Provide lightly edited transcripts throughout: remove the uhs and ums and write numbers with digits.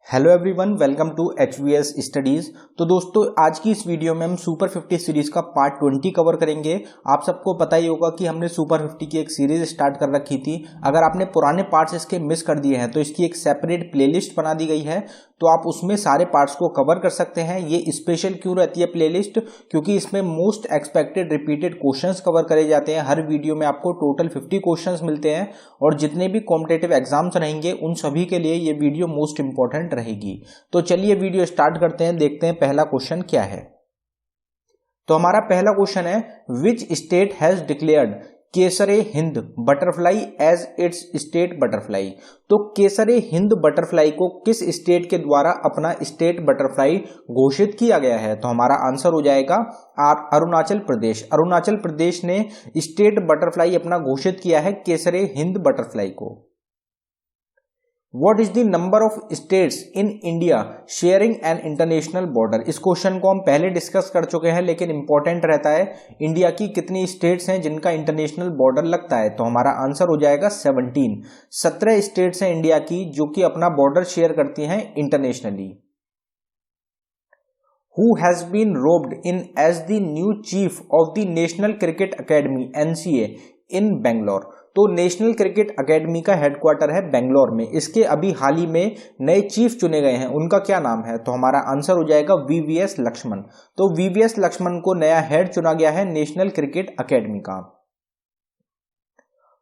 Hello everyone, welcome to HVS studies. तो दोस्तों, आज की इस वीडियो में हम सुपर 50 सीरीज का पार्ट 20 कवर करेंगे। आप सबको पता ही होगा कि हमने सुपर 50 की एक सीरीज स्टार्ट कर रखी थी। अगर आपने पुराने पार्ट्स इसके मिस कर दिए हैं तो इसकी एक सेपरेट प्लेलिस्ट बना दी गई है, तो आप उसमें सारे पार्ट्स को कवर कर सकते हैं। ये स्पेशल क्यों रहती है प्लेलिस्ट? क्योंकि इसमें most expected repeated questions cover करे जाते हैं। हर वीडियो में आपको टोटल 50 क्वेश्चंस मिलते हैं और जितने भी कॉम्पिटिटिव एग्जाम्स रहेंगे उन सभी के लिए ये वीडियो मोस्ट इंपॉर्टेंट रहेगी। तो चलिए वीडियो स्टार्ट करते हैं, देखते हैं पहला क्वेश्चन क्या है। तो हमारा पहला क्वेश्चन है, which state has declared Kaisar e Hind butterfly as its state butterfly. तो केसरे हिंद बटरफ्लाई को किस स्टेट के द्वारा अपना स्टेट बटरफ्लाई घोषित किया गया है? तो हमारा आंसर हो जाएगा अरुणाचल प्रदेश। अरुणाचल प्रदेश ने स्टेट बटरफ्लाई अपना घोषित किया है केसरे हिंद बटरफ्लाई को। What is the number of states in India sharing an international border? इस क्वेश्चन को हम पहले डिस्कस कर चुके हैं, लेकिन इंपॉर्टेंट रहता है इंडिया की कितनी स्टेट्स हैं जिनका इंटरनेशनल बॉर्डर लगता है। तो हमारा आंसर हो जाएगा 17। 17 स्टेट्स हैं इंडिया की जो कि अपना बॉर्डर शेयर करती हैं internationally. Who has been roped in as the new chief of the National Cricket Academy (NCA) in Bangalore? तो नेशनल क्रिकेट एकेडमी का हेडक्वार्टर है बेंगलोर में। इसके अभी हाल ही में नए चीफ चुने गए हैं, उनका क्या नाम है? तो हमारा आंसर हो जाएगा VVS लक्ष्मण। तो VVS लक्ष्मण को नया हेड चुना गया है नेशनल क्रिकेट एकेडमी का।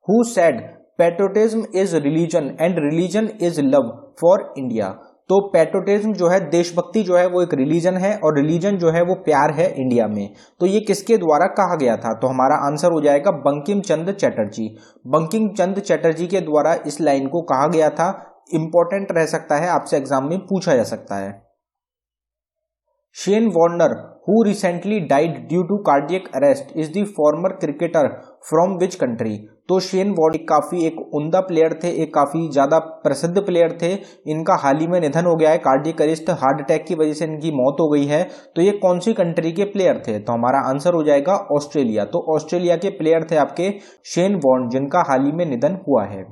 Who said patriotism is religion and religion is love for India? तो पैट्रियोटिज्म जो है, देशभक्ति जो है वो एक रिलीजन है और रिलीजन जो है वो प्यार है इंडिया में। तो ये किसके द्वारा कहा गया था? तो हमारा आंसर हो जाएगा बंकिम चंद्र चटर्जी। बंकिम चंद्र चटर्जी के द्वारा इस लाइन को कहा गया था। इंपॉर्टेंट रह सकता है, आपसे एग्जाम में पूछा जा सकता है। Shane Warner who recently died due to cardiac arrest is the former cricketer from which country? तो शेन वॉर्नर काफी एक उम्दा प्लेयर थे, एक काफी ज्यादा प्रसिद्ध प्लेयर थे। इनका हाल ही में निधन हो गया है, कार्डियक अरेस्ट हार्ट अटैक की वजह से इनकी मौत हो गई है। तो ये कौन सी कंट्री के प्लेयर थे? तो हमारा आंसर हो जाएगा ऑस्ट्रेलिया। तो ऑस्ट्रेलिया के प्लेयर थे आपके शेन वॉर्न, जिनका हाल ही में निधन हुआ है।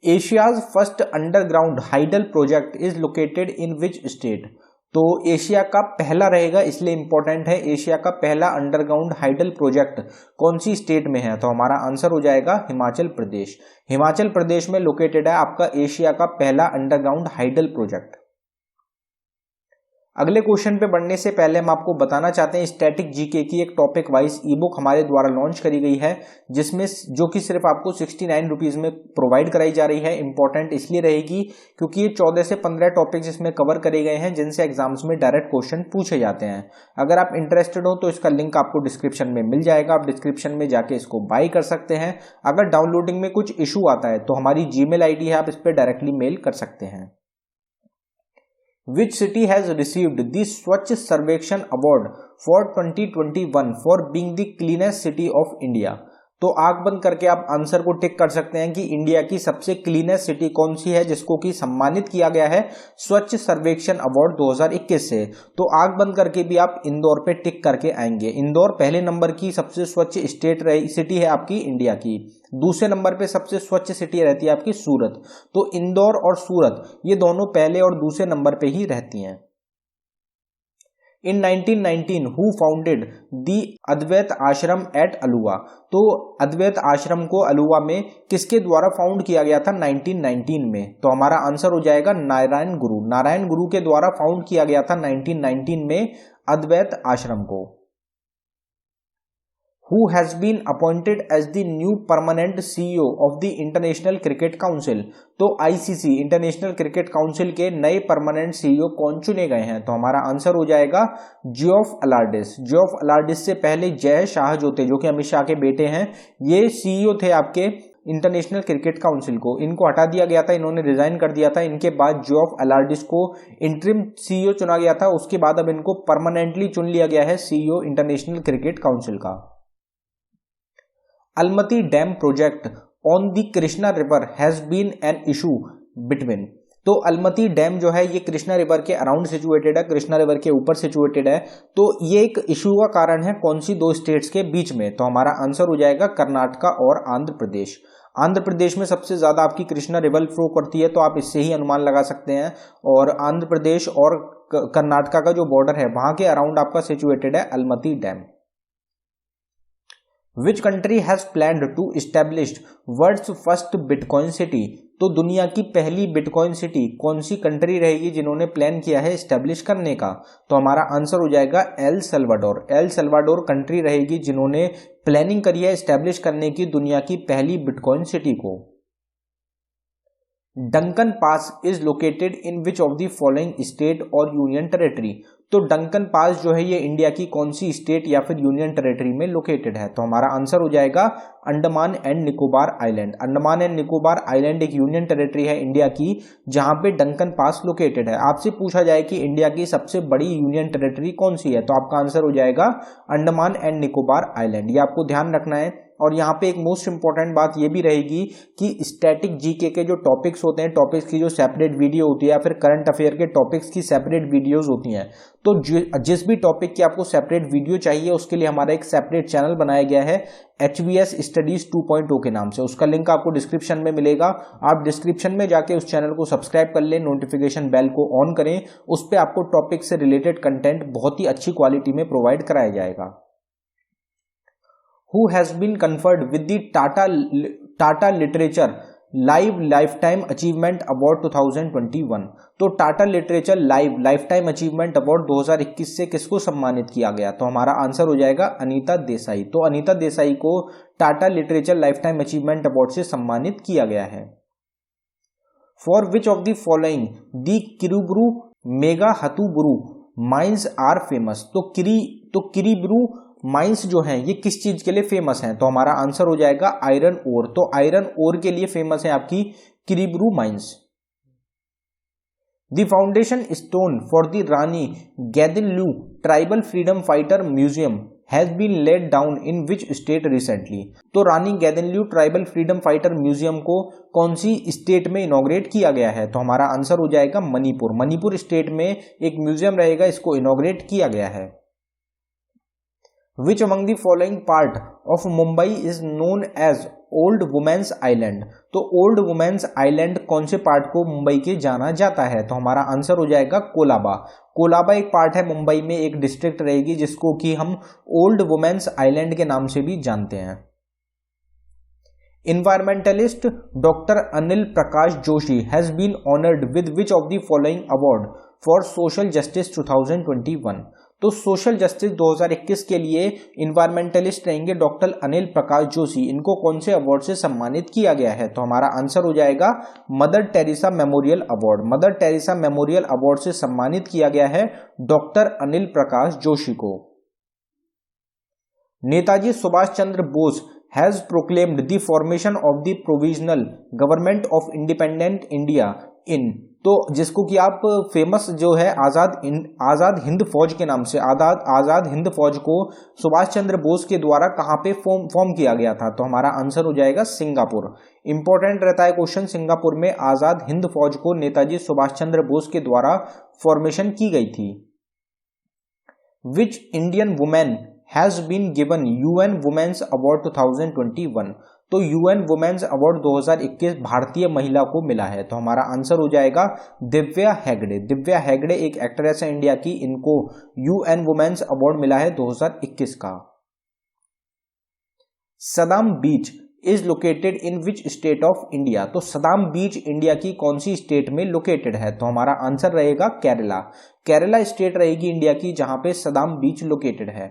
Asia's first underground hydel project is located in which state? तो एशिया का पहला रहेगा, इसलिए इंपॉर्टेंट है। एशिया का पहला अंडरग्राउंड हाइडल प्रोजेक्ट कौन सी स्टेट में है? तो हमारा आंसर हो जाएगा हिमाचल प्रदेश। हिमाचल प्रदेश में लोकेटेड है आपका एशिया का पहला अंडरग्राउंड हाइडल प्रोजेक्ट। अगले क्वेश्चन पे बढ़ने से पहले हम आपको बताना चाहते हैं, स्टैटिक जीके की एक टॉपिक वाइज ई बुक हमारे द्वारा लॉन्च करी गई है, जिसमें जो कि सिर्फ आपको 69 रुपीज में प्रोवाइड कराई जा रही है। इंपॉर्टेंट इसलिए रहेगी क्योंकि ये 14 से 15 टॉपिक्स इसमें कवर करे गए हैं जिनसे एग्जाम्स में डायरेक्ट क्वेश्चन पूछे जाते हैं। अगर आप इंटरेस्टेड हो तो इसका लिंक आपको डिस्क्रिप्शन में मिल जाएगा, आप डिस्क्रिप्शन में जाके इसको बाय कर सकते हैं। अगर डाउनलोडिंग में कुछ इशू आता है तो हमारी जीमेल आईडी है, आप इस पर डायरेक्टली मेल कर सकते हैं। Which city has received the Swachh Sarvekshan Award for 2021 for being the cleanest city of India? तो आंख बंद करके आप आंसर को टिक कर सकते हैं कि इंडिया की सबसे क्लीनेस्ट सिटी कौन सी है जिसको कि सम्मानित किया गया है स्वच्छ सर्वेक्षण अवार्ड 2021 से। तो आंख बंद करके भी आप इंदौर पे टिक करके आएंगे। इंदौर पहले नंबर की सबसे स्वच्छ सिटी है आपकी इंडिया की। दूसरे नंबर पे सबसे स्वच्छ सिटी रहती है आपकी सूरत। तो इंदौर और सूरत ये दोनों पहले और दूसरे नंबर पे ही रहती हैं। In 1919, who founded the अद्वैत आश्रम at अलुवा? तो अद्वैत आश्रम को अलुवा में किसके द्वारा फाउंड किया गया था 1919 में? तो हमारा आंसर हो जाएगा नारायण गुरु। नारायण गुरु के द्वारा फाउंड किया गया था 1919 में अद्वैत आश्रम को। Who has been appointed as the new permanent CEO of the International Cricket Council? तो ICC इंटरनेशनल क्रिकेट काउंसिल के नए परमानेंट CEO कौन चुने गए हैं? तो हमारा आंसर हो जाएगा जियोफ अलार्डिस। जियोफ अलार्डिस से पहले जय शाह जो थे, जो कि अमित शाह के बेटे हैं, ये CEO थे आपके इंटरनेशनल क्रिकेट काउंसिल को। इनको हटा दिया गया था, इन्होंने रिजाइन कर दिया था। इनके बाद जियोफ अलार्डिस को इंटरिम CEO चुना गया था। उसके बाद अब इनको परमानेंटली चुन लिया गया है CEO इंटरनेशनल क्रिकेट काउंसिल का। Almaty Dam project on the Krishna River has been an issue between। तो अलमती डैम जो है ये कृष्णा रिवर के अराउंड सिचुएटेड है, कृष्णा रिवर के ऊपर सिचुएटेड है। तो ये एक इशू का कारण है कौन सी दो स्टेट्स के बीच में? तो हमारा आंसर हो जाएगा कर्नाटका और आंध्र प्रदेश। आंध्र प्रदेश में सबसे ज्यादा आपकी कृष्णा रिवर फ्लो करती है, तो आप इससे ही अनुमान लगा सकते हैं। और आंध्र प्रदेश और कर्नाटका का जो बॉर्डर है वहां के अराउंड आपका सिचुएटेड है Almatti dam. Which country has planned to establish world's first bitcoin city? तो दुनिया की पहली बिटकॉइन सिटी कौन सी कंट्री रहेगी जिन्होंने प्लान किया है इस्टेब्लिश करने का? तो हमारा आंसर हो जाएगा El Salvador. El Salvador country रहेगी जिन्होंने प्लानिंग करी है इस्टेब्लिश करने की दुनिया की पहली बिटकॉइन सिटी को। Duncan pass is located in which of the following state और यूनियन टेरेटरी? तो डंकन पास जो है ये इंडिया की कौन सी स्टेट या फिर यूनियन टेरेटरी में लोकेटेड है? तो हमारा आंसर हो जाएगा Andaman and Nicobar island. Andaman and Nicobar island एक यूनियन टेरेटरी है इंडिया की जहां पे डंकन पास लोकेटेड है। आपसे पूछा जाए कि इंडिया की सबसे बड़ी यूनियन टेरेटरी कौन सी है, तो आपका आंसर हो जाएगा अंडमान एंड निकोबार आइलैंड। ये आपको ध्यान रखना है। और यहाँ पे एक मोस्ट इंपॉर्टेंट बात ये भी रहेगी कि स्टैटिक जीके के जो टॉपिक्स होते हैं, टॉपिक्स की जो सेपरेट वीडियो होती है या फिर करंट अफेयर के टॉपिक्स की सेपरेट वीडियोस होती हैं, तो जिस भी टॉपिक की आपको सेपरेट वीडियो चाहिए उसके लिए हमारा एक सेपरेट चैनल बनाया गया है HVS स्टडीज 2.0 के नाम से। उसका लिंक आपको डिस्क्रिप्शन में मिलेगा। आप डिस्क्रिप्शन में जाके उस चैनल को सब्सक्राइब कर लें, नोटिफिकेशन बेल को ऑन करें। उस पर आपको टॉपिक से रिलेटेड कंटेंट बहुत ही अच्छी क्वालिटी में प्रोवाइड कराया जाएगा। Who has been conferred with the Tata Literature Lifetime Achievement Award 2021? तो Tata literature lifetime achievement award 2021 से किसको सम्मानित किया गया? तो हमारा आंसर हो जाएगा अनीता देसाई। तो अनीता देसाई को Tata literature lifetime achievement award से सम्मानित किया गया है। For which of the following the Kiriburu Meghahatuburu mines are famous? तो किरीबुरु माइंस जो हैं ये किस चीज के लिए फेमस हैं? तो हमारा आंसर हो जाएगा आयरन ओर। तो आयरन ओर के लिए फेमस है आपकी Kiriburu mines. The foundation stone for the Rani Gaidinliu tribal freedom fighter museum has been laid down in which state recently? तो Rani Gaidinliu tribal freedom fighter museum को कौन सी स्टेट में इनॉग्रेट किया गया है? तो हमारा आंसर हो जाएगा मणिपुर। मणिपुर स्टेट में एक म्यूजियम रहेगा, इसको इनॉग्रेट किया गया है। Which among the following part of Mumbai is known as Old Women's Island? तो ओल्ड वुमेन्स आइलैंड कौन से पार्ट को मुंबई के जाना जाता है? तो हमारा आंसर हो जाएगा कोलाबा। कोलाबा एक पार्ट है मुंबई में, एक डिस्ट्रिक्ट रहेगी जिसको कि हम ओल्ड वुमेन्स आइलैंड के नाम से भी जानते हैं। Environmentalist doctor Anil Prakash Joshi has been honoured with which of the following award for social justice 2021? तो सोशल जस्टिस 2021 के लिए इन्वायरमेंटलिस्ट रहेंगे डॉक्टर अनिल प्रकाश जोशी। इनको कौन से अवार्ड से सम्मानित किया गया है? तो हमारा आंसर हो जाएगा mother Teresa memorial award. Mother Teresa memorial award से सम्मानित किया गया है डॉक्टर अनिल प्रकाश जोशी को। Netaji Subhas Chandra Bose has proclaimed the formation of the provisional government of independent India in? तो जिसको कि आप फेमस जो है आजाद हिंद फौज के नाम से, आजाद हिंद फौज को सुभाष चंद्र बोस के द्वारा कहां पे फॉर्म किया गया था? तो हमारा आंसर हो जाएगा सिंगापुर। इंपॉर्टेंट रहता है क्वेश्चन, सिंगापुर में आजाद हिंद फौज को नेताजी सुभाष चंद्र बोस के द्वारा फॉर्मेशन की गई थी। Which Indian women has been given UN women's award 2021? तो UN वुमेन्स अवार्ड 2021 भारतीय महिला को मिला है। तो हमारा आंसर हो जाएगा दिव्या हेगड़े। दिव्या हेगड़े एक एक्ट्रेस है इंडिया की, इनको UN वुमेन्स अवार्ड मिला है 2021 का। Sadam beach is located in which state of India? तो सदाम बीच इंडिया की कौन सी स्टेट में लोकेटेड है? तो हमारा आंसर रहेगा केरला। केरला स्टेट रहेगी इंडिया की जहां पे सदाम बीच लोकेटेड है।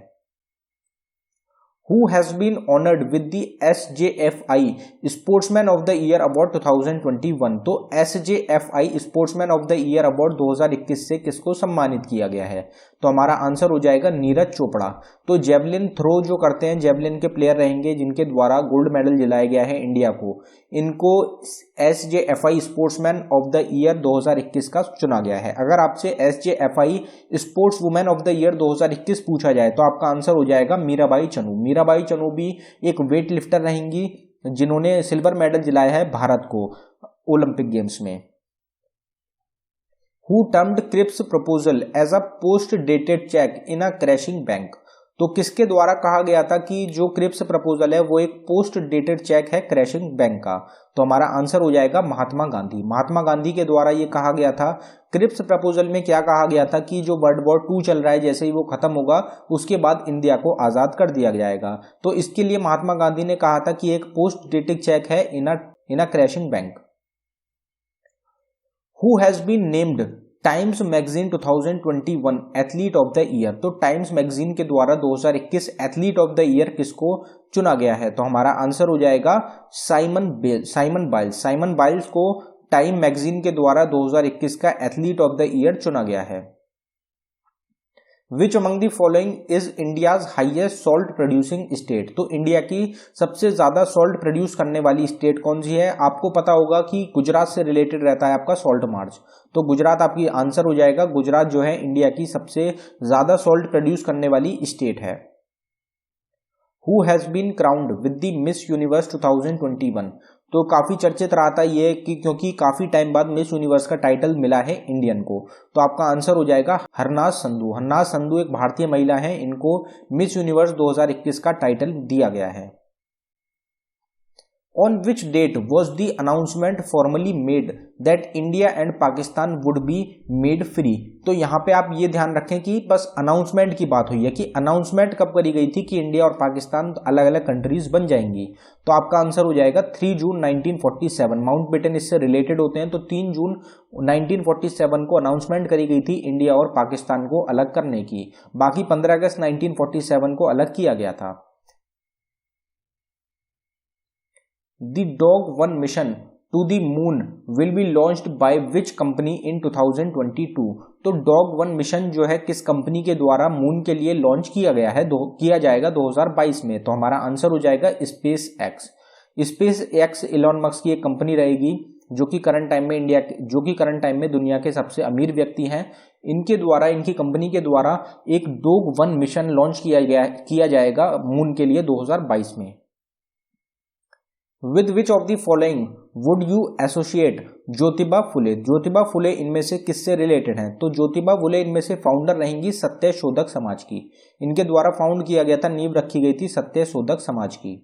Who has been honored with the SJFI Sportsman of the Year Award 2021? तो SJFI Sportsman of the Year Award 2021 से किसको सम्मानित किया गया है? तो हमारा आंसर हो जाएगा नीरज चोपड़ा। तो जेवलिन थ्रो जो करते हैं, जेवलिन के प्लेयर रहेंगे जिनके द्वारा गोल्ड मेडल दिलाया गया है इंडिया को, इनको SJFI sportsman of the year 2021 का चुना गया है। अगर आपसे SJFI sports women of the year 2021 पूछा जाए तो आपका आंसर हो जाएगा मीराबाई चनू। मीराबाई चनू भी एक वेट लिफ्टर रहेंगी जिन्होंने सिल्वर मेडल दिलाया है भारत को ओलंपिक गेम्स में। Who termed Cripps proposal as a post dated check in a crashing bank? तो किसके द्वारा कहा गया था कि जो क्रिप्स प्रपोजल है वो एक पोस्ट डेटेड चेक है क्रैशिंग बैंक का? तो हमारा आंसर हो जाएगा महात्मा गांधी। महात्मा गांधी के द्वारा ये कहा गया था। क्रिप्स प्रपोजल में क्या कहा गया था कि जो वर्ल्ड वॉर 2 चल रहा है जैसे ही वो खत्म होगा उसके बाद इंडिया को आजाद कर दिया जाएगा। तो इसके लिए महात्मा गांधी ने कहा था कि एक पोस्ट डेटेड चेक है in a crashing bank. Who has been named Times magazine 2021 athlete of the year? तो टाइम्स मैगजीन के द्वारा 2021 एथलीट ऑफ द ईयर किसको चुना गया है? तो हमारा आंसर हो जाएगा साइमन बाइल्स। साइमन बाइल्स को टाइम मैगजीन के द्वारा 2021 का एथलीट ऑफ द ईयर चुना गया है। Which among the following is India's highest salt producing state? तो इंडिया की सबसे ज्यादा सॉल्ट प्रोड्यूस करने वाली स्टेट कौन सी है? आपको पता होगा कि गुजरात से रिलेटेड रहता है आपका सॉल्ट मार्च, तो गुजरात आपकी आंसर हो जाएगा। गुजरात जो है इंडिया की सबसे ज्यादा सॉल्ट प्रोड्यूस करने वाली स्टेट है। Who has been crowned with the Miss Universe 2021? तो काफी चर्चित रहा था ये कि क्योंकि काफी टाइम बाद मिस यूनिवर्स का टाइटल मिला है इंडियन को। तो आपका आंसर हो जाएगा हरनाज संधू। हरनाज संधू एक भारतीय महिला है, इनको मिस यूनिवर्स 2021 का टाइटल दिया गया है। On which date was the announcement formally made that India and Pakistan would be made free? तो यहाँ पे आप ये ध्यान रखें कि बस अनाउंसमेंट की बात हुई है कि अनाउंसमेंट कब करी गई थी कि इंडिया और पाकिस्तान अलग अलग कंट्रीज बन जाएंगी। तो आपका आंसर हो जाएगा 3 जून 1947। माउंटबेटन इससे रिलेटेड होते हैं, तो 3 जून 1947 को अनाउंसमेंट करी गई थी इंडिया और पाकिस्तान को अलग करने की। बाकी 15 अगस्त 1947 को अलग किया गया था। The Dog 1 mission to the moon will be launched by which company in 2022? तो डॉग 1 मिशन जो है किस कंपनी के द्वारा मून के लिए लॉन्च किया गया है, किया जाएगा 2022 में? तो हमारा आंसर हो जाएगा space x. Space x Elon Musk की एक कंपनी रहेगी जो कि करंट टाइम में दुनिया के सबसे अमीर व्यक्ति हैं। इनके द्वारा, इनकी कंपनी के द्वारा एक डॉग 1 मिशन लॉन्च किया जाएगा मून के लिए 2022 में। With which of the following would you associate Jyotiba Phule? Jyotiba Phule इनमें से किससे रिलेटेड हैं? तो ज्योतिबा फुले इनमें से फाउंडर रहेंगी सत्य शोधक समाज की। इनके द्वारा फाउंड किया गया था, नींव रखी गई थी सत्य शोधक समाज की।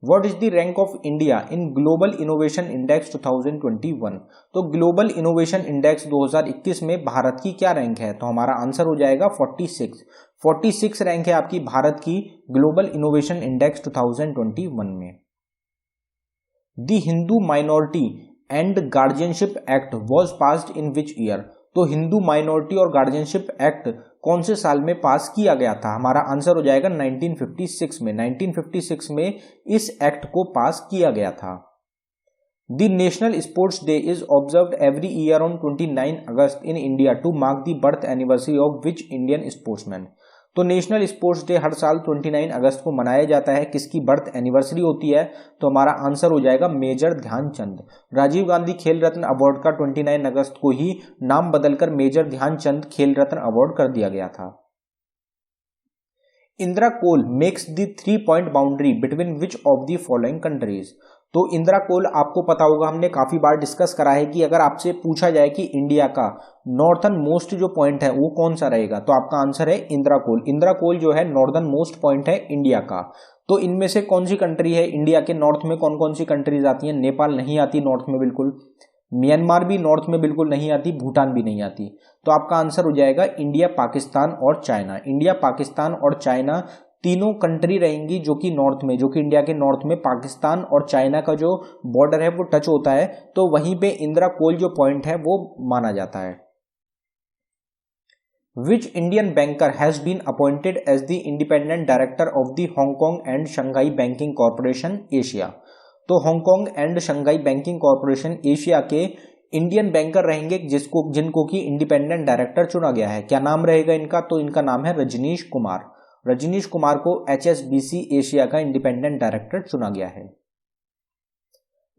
What is the rank of India in Global Innovation Index 2021? तो ग्लोबल इनोवेशन इंडेक्स 2021 में भारत की क्या रैंक है? तो हमारा आंसर हो जाएगा 46 रैंक है आपकी भारत की ग्लोबल इनोवेशन इंडेक्स 2021 में। The Hindu minority and guardianship act was passed in which year? तो हिंदू माइनॉरिटी और गार्जियनशिप एक्ट कौन से साल में पास किया गया था? हमारा आंसर हो जाएगा 1956 में। 1956 में इस एक्ट को पास किया गया था। The national sports day is observed every year on 29 August in India to mark the birth anniversary of which Indian sportsman? तो नेशनल स्पोर्ट्स डे हर साल 29 अगस्त को मनाया जाता है। किसकी बर्थ एनिवर्सरी होती है? तो हमारा आंसर हो जाएगा मेजर ध्यानचंद। राजीव गांधी खेल रत्न अवार्ड का 29 अगस्त को ही नाम बदलकर मेजर ध्यानचंद खेल रत्न अवार्ड कर दिया गया था। Indira Col makes the 3 point boundary between which of the following countries? तो इंदिरा कोल आपको पता होगा, हमने काफी बार डिस्कस करा है कि अगर आपसे पूछा जाए कि इंडिया का नॉर्थन मोस्ट जो पॉइंट है वो कौन सा रहेगा, तो आपका आंसर है इंदिरा कोल। इंदिरा कोल जो है नॉर्दर्न मोस्ट पॉइंट है इंडिया का। तो इनमें से कौन सी कंट्री है इंडिया के नॉर्थ में? कौन कौन सी कंट्रीज आती हैं? नेपाल नहीं आती नॉर्थ में बिल्कुल, म्यांमार भी नॉर्थ में बिल्कुल नहीं आती, भूटान भी नहीं आती। तो आपका आंसर हो जाएगा इंडिया, पाकिस्तान और चाइना। इंडिया, पाकिस्तान और चाइना तीनों कंट्री रहेंगी जो कि नॉर्थ में, जो कि इंडिया के नॉर्थ में पाकिस्तान और चाइना का जो बॉर्डर है वो टच होता है, तो वहीं पे इंदिरा कोल जो पॉइंट है वो माना जाता है। Which Indian banker has been appointed as the independent director of the Hong Kong and Shanghai Banking Corporation Asia? तो Hong Kong and Shanghai banking corporation Asia के इंडियन बैंकर रहेंगे जिनको कि इंडिपेंडेंट डायरेक्टर चुना गया है। क्या नाम रहेगा इनका? तो इनका नाम है रजनीश कुमार। रजनीश कुमार को HSBC एशिया का इंडिपेंडेंट डायरेक्टर चुना गया है।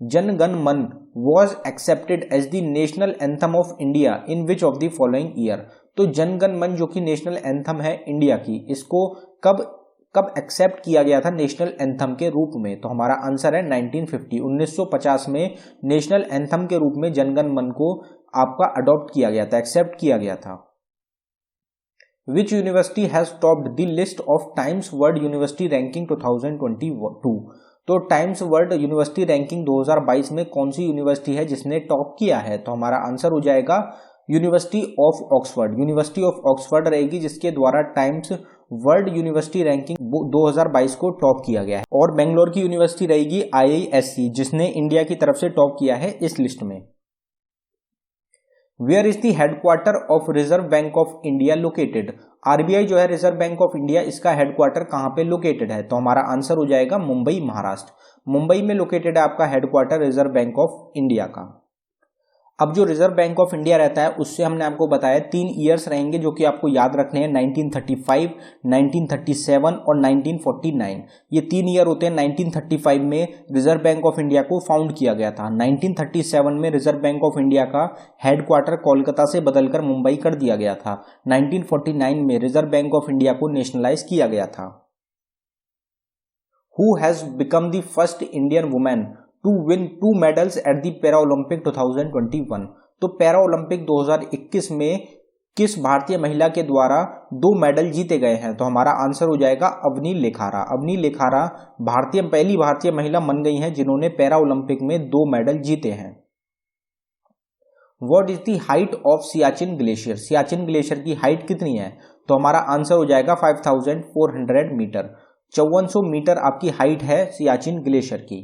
Jana Gana Mana was accepted as the national anthem of India in which of the following year? तो जन गण मन जो कि नेशनल एंथम है इंडिया की, इसको कब एक्सेप्ट किया गया था नेशनल एंथम के रूप में? तो हमारा आंसर है 1950 में नेशनल एंथम के रूप में जनगण मन को आपका अडॉप्ट किया गया था, एक्सेप्ट किया गया था। Which university has topped the list of times world university ranking 2022। तो टाइम्स वर्ल्ड यूनिवर्सिटी रैंकिंग 2022 में कौन सी यूनिवर्सिटी है जिसने टॉप किया है? तो हमारा आंसर हो जाएगा university of Oxford. University of Oxford रहेगी जिसके द्वारा टाइम्स वर्ल्ड यूनिवर्सिटी रैंकिंग 2022 को टॉप किया गया है। और बेंगलोर की यूनिवर्सिटी रहेगी IISc जिसने इंडिया की तरफ से टॉप किया है इस लिस्ट में। Where is the headquarter of Reserve Bank of India located? RBI जो है रिजर्व बैंक ऑफ इंडिया, इसका हेडक्वार्टर कहां पे लोकेटेड है? तो हमारा आंसर हो जाएगा मुंबई, महाराष्ट्र। मुंबई में लोकेटेड है आपका headquarter reserve Bank of India का। अब जो रिजर्व बैंक ऑफ इंडिया रहता है उससे हमने आपको बताया 3 ईयर्स रहेंगे जो कि आपको याद रखने हैं, 1935, 1937 और 1949। ये 3 ईयर होते हैं। 1935 में रिजर्व बैंक ऑफ इंडिया को फाउंड किया गया था। 1937 में रिजर्व बैंक ऑफ इंडिया का हेडक्वार्टर कोलकाता से बदलकर मुंबई कर दिया गया था। 1949 में रिजर्व बैंक ऑफ इंडिया को नेशनलाइज किया गया था। Who has become the first Indian women to win 2 medals at the para Olympic 2021? तो पैरा ओलंपिक 2021 में किस भारतीय महिला के द्वारा 2 मेडल जीते गए हैं? तो हमारा आंसर हो जाएगा अवनी लेखारा। अवनी लेखारा पहली भारतीय महिला बन गई हैं जिन्होंने पैरा ओलंपिक में 2 मेडल जीते हैं। What is the height of Siachen glacier? Siachen glacier की हाइट कितनी है? तो हमारा आंसर हो जाएगा 5400 मीटर। 5400 मीटर आपकी हाइट है सियाचिन ग्लेशियर की।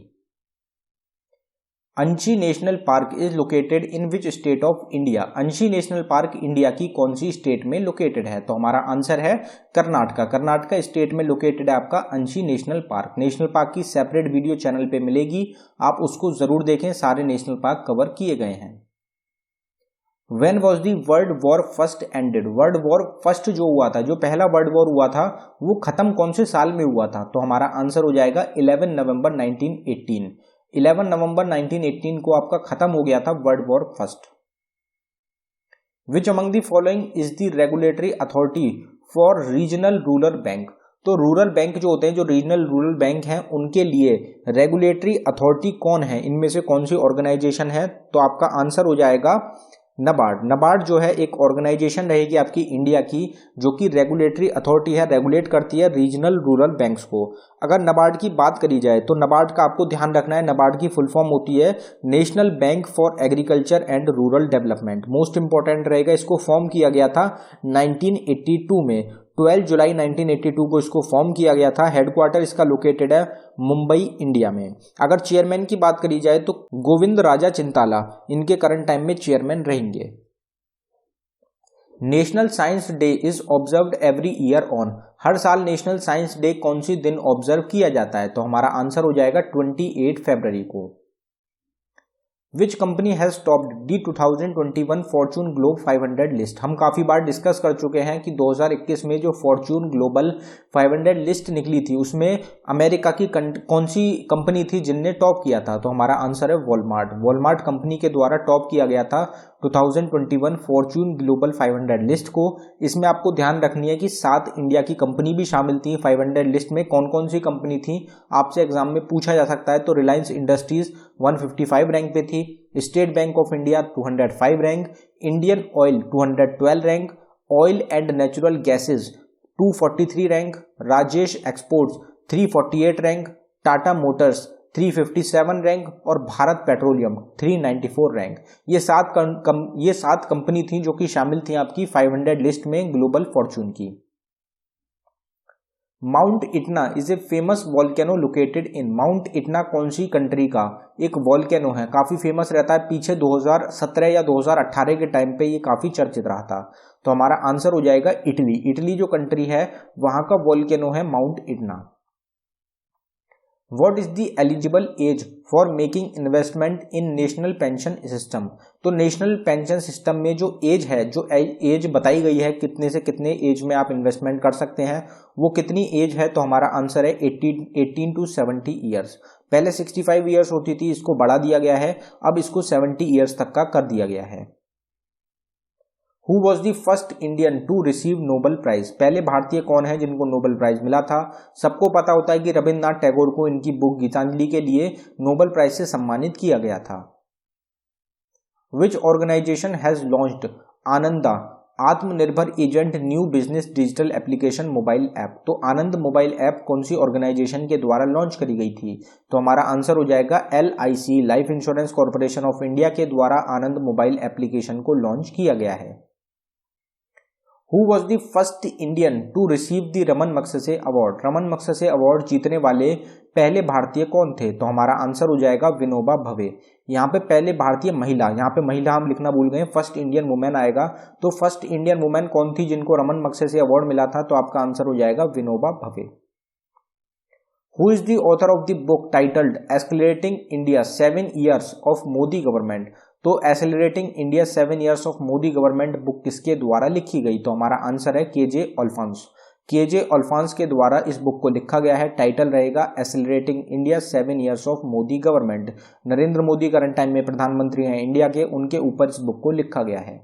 अंशी national park is located in which state of India? अंशी नेशनल पार्क इंडिया की कौन सी स्टेट में लोकेटेड है? तो हमारा आंसर है कर्नाटका। कर्नाटका स्टेट में लोकेटेड है आपका अंशी नेशनल पार्क। नेशनल पार्क की सेपरेट वीडियो चैनल पे मिलेगी, आप उसको जरूर देखें, सारे नेशनल पार्क कवर किए गए हैं। When was the world war first ended? World war first जो हुआ था, जो पहला वर्ल्ड वॉर हुआ था, वो खत्म कौन से साल में हुआ था? तो हमारा आंसर हो जाएगा 11 नवंबर 1918। 11 नवंबर 1918 को आपका खत्म हो गया था world war first. Which among the following is the regulatory authority for regional rural bank? तो रूरल बैंक जो होते हैं, जो रीजनल रूरल बैंक हैं, उनके लिए रेगुलेटरी अथॉरिटी कौन है? इनमें से कौन सी ऑर्गेनाइजेशन है? तो आपका आंसर हो जाएगा नबार्ड। नबार्ड जो है एक ऑर्गेनाइजेशन रहेगी आपकी इंडिया की, जो कि रेगुलेटरी अथॉरिटी है, रेगुलेट करती है रीजनल रूरल बैंक्स को। अगर नबार्ड की बात करी जाए तो नबार्ड का आपको ध्यान रखना है, नबार्ड की फुल फॉर्म होती है national bank for agriculture and rural development. Most important रहेगा, इसको फॉर्म किया गया था 1982 में। 12 जुलाई 1982 को इसको फॉर्म किया गया था। हेडक्वार्टर इसका लोकेटेड है मुंबई, इंडिया में। अगर चेयरमैन की बात करी जाए तो गोविंद राजा चिंताला इनके करंट टाइम में चेयरमैन रहेंगे। National science day is observed every year on? हर साल नेशनल साइंस डे कौन सी दिन ऑब्जर्व किया जाता है? तो हमारा आंसर हो जाएगा 28 फरवरी को। Which company has topped the 2021 Fortune globe 500 list? हम काफी बार डिस्कस कर चुके हैं कि 2021 में जो फॉर्चून ग्लोबल 500 लिस्ट निकली थी उसमें अमेरिका की कौन सी कंपनी थी जिनने टॉप किया था? तो हमारा आंसर है वॉलमार्ट। वॉलमार्ट कंपनी के द्वारा टॉप किया गया था 2021 फॉर्चून ग्लोबल 500 लिस्ट को। इसमें आपको ध्यान रखनी है कि 7 इंडिया की कंपनी भी शामिल थी 500 लिस्ट में। कौन कौन सी कंपनी थी आपसे एग्जाम में पूछा जा सकता है। तो रिलायंस इंडस्ट्रीज 155 रैंक पे थी, state bank of India 205 rank, Indian oil 212 rank, oil and natural gases 243 rank, Rajesh exports 348 rank, Tata Motors 357 rank और भारत पेट्रोलियम 394 रैंक। ये 7 कंपनी थी जो कि शामिल थी आपकी 500 लिस्ट में ग्लोबल फॉर्चून की। Mount Etna is a famous volcano located in? Mount Etna कौन सी कंट्री का एक वॉल्केनो है? काफी फेमस रहता है, पीछे 2017 या 2018 के टाइम पे ये काफी चर्चित रहा था। तो हमारा आंसर हो जाएगा इटली। इटली जो कंट्री है वहां का वॉल्केनो है Mount Etna. What is the eligible age for making investment in National Pension System? तो नेशनल पेंशन सिस्टम में जो एज है, जो एज बताई गई है कितने से कितने एज में आप इन्वेस्टमेंट कर सकते हैं, वो कितनी एज है? तो हमारा आंसर है 18 to 70 ईयर्स। पहले 65 ईयर्स होती थी, इसको बढ़ा दिया गया है, अब इसको 70 ईयर्स तक का कर दिया गया है। Who was the first Indian to receive Nobel prize? पहले भारतीय कौन है जिनको नोबेल प्राइज मिला था? सबको पता होता है कि रविन्द्रनाथ टैगोर को इनकी बुक गीतांजलि के लिए नोबेल प्राइज से सम्मानित किया गया था। Which organization has launched आत्मनिर्भर agent new business digital application mobile app. तो आनंद मोबाइल ऐप कौन सी ऑर्गेनाइजेशन के द्वारा लॉन्च करी गई थी? तो हमारा आंसर हो जाएगा LIC life insurance corporation of India के द्वारा आनंद मोबाइल एप्लीकेशन को लॉन्च किया गया है। Who was the first Indian to receive the Raman Magsaysay award? Raman Magsaysay award जीतने वाले पहले भारतीय कौन थे? तो हमारा आंसर हो जाएगा विनोबा भावे। यहाँ पे पहले भारतीय महिला, यहाँ पे महिला हम लिखना भूल गए, फर्स्ट इंडियन वुमेन आएगा। तो फर्स्ट इंडियन वुमेन कौन थी जिनको रमन मगसेसे अवार्ड मिला था? तो आपका आंसर हो जाएगा Vinoba Bhave. Who is the author of the book titled Accelerating India 7 Years of Modi Government? तो Accelerating India 7 Years of Modi Government book किसके द्वारा लिखी गई? तो हमारा आंसर है KJ अल्फांस। KJ अल्फांस के द्वारा इस बुक को लिखा गया है। टाइटल रहेगा Accelerating India 7 Years of Modi Government। Narendra Modi current time में प्रधानमंत्री हैं इंडिया के, उनके ऊपर इस बुक को लिखा गया है।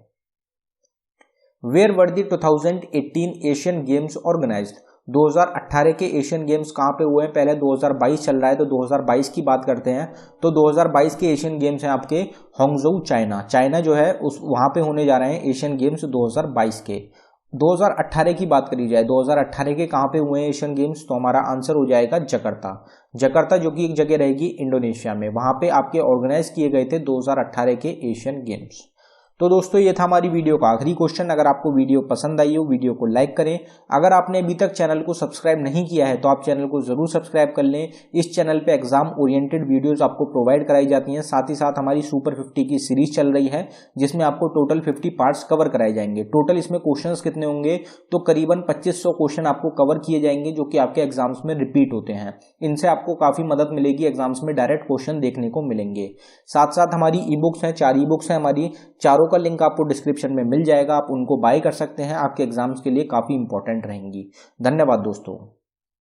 Where were the 2018 Asian games organised? 2018 के एशियन गेम्स कहाँ पे हुए हैं? पहले 2022 चल रहा है तो 2022 की बात करते हैं। तो 2022 के एशियन गेम्स हैं आपके हांगझोउ चाइना जो है उस वहाँ पे होने जा रहे हैं एशियन गेम्स 2022 के। 2018 की बात करी जाए, 2018 के कहाँ पे हुए हैं एशियन गेम्स? तो हमारा आंसर हो जाएगा जकार्ता जो कि एक जगह रहेगी इंडोनेशिया में, वहाँ पे आपके ऑर्गेनाइज किए गए थे 2018 के एशियन गेम्स। तो दोस्तों ये था हमारी वीडियो का आखिरी क्वेश्चन। अगर आपको वीडियो पसंद आई हो वीडियो को लाइक करें। अगर आपने अभी तक चैनल को सब्सक्राइब नहीं किया है तो आप चैनल को जरूर सब्सक्राइब कर लें। इस चैनल पे एग्जाम ओरिएंटेड वीडियोस आपको प्रोवाइड कराई जाती हैं। साथ ही साथ हमारी सुपर 50 की सीरीज चल रही है जिसमें आपको टोटल 50 पार्ट्स कवर कराए जाएंगे। टोटल इसमें क्वेश्चन कितने होंगे? तो करीबन 2500 क्वेश्चन आपको कवर किए जाएंगे जो कि आपके एग्जाम्स में रिपीट होते हैं। इनसे आपको काफी मदद मिलेगी, एग्जाम्स में डायरेक्ट क्वेश्चन देखने को मिलेंगे। साथ साथ हमारी ई बुक्स हैं, 4 ई बुक्स हैं हमारी, चारों का लिंक आपको डिस्क्रिप्शन में मिल जाएगा। आप उनको बाय कर सकते हैं, आपके एग्जाम्स के लिए काफी इंपॉर्टेंट रहेंगी। धन्यवाद दोस्तों।